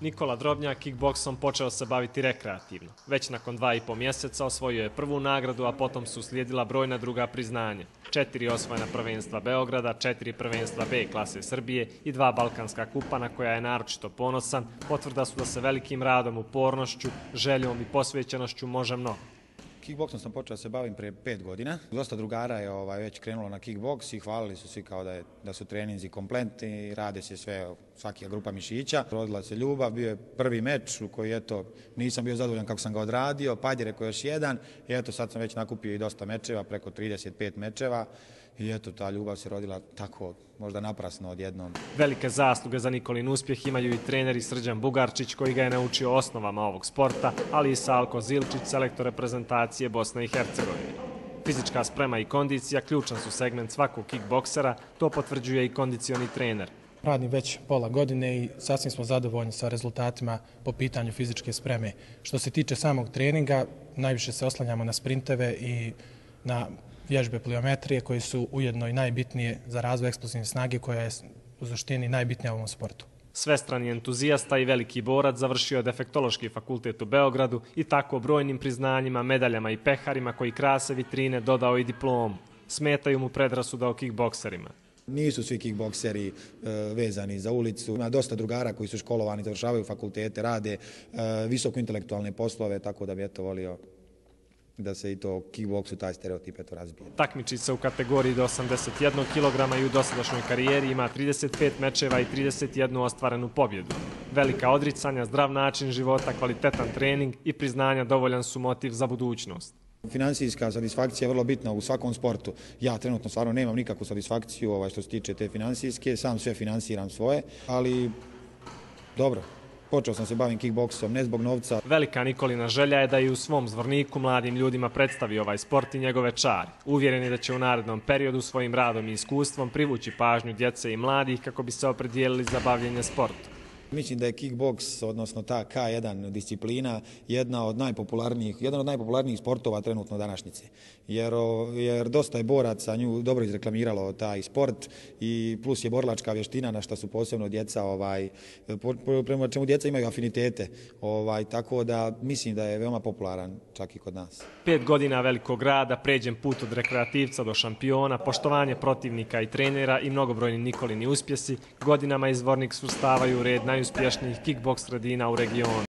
Nikola Drobnjak kickboksom počeo se baviti rekreativno. Već nakon 2,5 mjeseca osvojio je prvu nagradu, a potom su slijedila brojna druga priznanja. 4 osvojena prvenstva Beograda, 4 prvenstva B klase Srbije i 2 balkanska kupa na koja je naročito ponosan. Potvrda su da se velikim radom, upornošću, željom i posvećenošću može mnogo. Kickboksom sam počeo se bavim prije 5 godina. Dosta drugara je već krenulo na kickboks i hvalili su svi kao da su treninzi kompletni, rade se sve, svaka grupa mišića. Rodila se ljubav, bio je prvi meč u koji nisam bio zadovoljan kako sam ga odradio, Pad je rekao još jedan i sad sam već nakupio i dosta mečeva, preko 35 mečeva. I ta ljubav se rodila tako, možda naprasno odjednom. Velike zasluge za Nikolin uspjeh imaju i trener Srđan Bugarčić, koji ga je naučio osnovama ovog sporta, ali i Salko Zilčić, selektor reprezentacije Bosne i Hercegovine. Fizička sprema i kondicija ključan su segment svakog kickboksera, to potvrđuje i kondicioni trener. Radim već pola godine i sasvim smo zadovoljni sa rezultatima po pitanju fizičke spreme. Što se tiče samog treninga, najviše se oslanjamo na sprinteve i na vježbe pliometrije koje su ujedno i najbitnije za razvoj eksplozivne snage koja je u suštini najbitnija u ovom sportu. Svestrani entuzijasta i veliki borac završio je Defektološki fakultet u Beogradu i tako brojnim priznanjima, medaljama i peharima koji krase vitrine dodao i diplomu. Smetaju mu predrasuda o kickbokserima. Nisu svi kickbokseri vezani za ulicu. Ima dosta drugara koji su školovani, završavaju fakultete, rade visoko intelektualne poslove, tako da bi volio da se i to kickboksu taj stereotip razbije. Takmiči se u kategoriji do 81 kg i u dosadašnjoj karijeri ima 35 mečeva i 31 ostvarenu pobjedu. Velika odricanja, zdrav način života, kvalitetan trening i priznanja dovoljan su motiv za budućnost. Finansijska satisfakcija je vrlo bitna u svakom sportu. Ja trenutno stvarno nemam nikakvu satisfakciju što se tiče te finansijske, sam sve finansiram svoje, ali dobro. Počeo sam se bavim kickboksom, ne zbog novca. Velika Nikolina želja je da i u svom Zvorniku mladim ljudima predstavi ovaj sport i njegove čari. Uvjeren je da će u narednom periodu svojim radom i iskustvom privući pažnju djece i mladih kako bi se opredijelili za bavljenje sporta. Mislim da je kickboks, odnosno ta K1 disciplina, jedan od najpopularnijih sportova trenutno današnjice. Jer dosta je boraca nju dobro izreklamiralo taj sport i plus je borilačka vještina na što su posebno djeca, prema čemu djeca imaju afinitete. Tako da mislim da je veoma popularan čak i kod nas. 5 godina velikog rada, pređen put od rekreativca do šampiona, poštovanje protivnika i trenera i mnogobrojni Nikolini uspjesi, godinama iz Zvornik svrstavaju u red najuspješnijih kickboks sredina u regionu.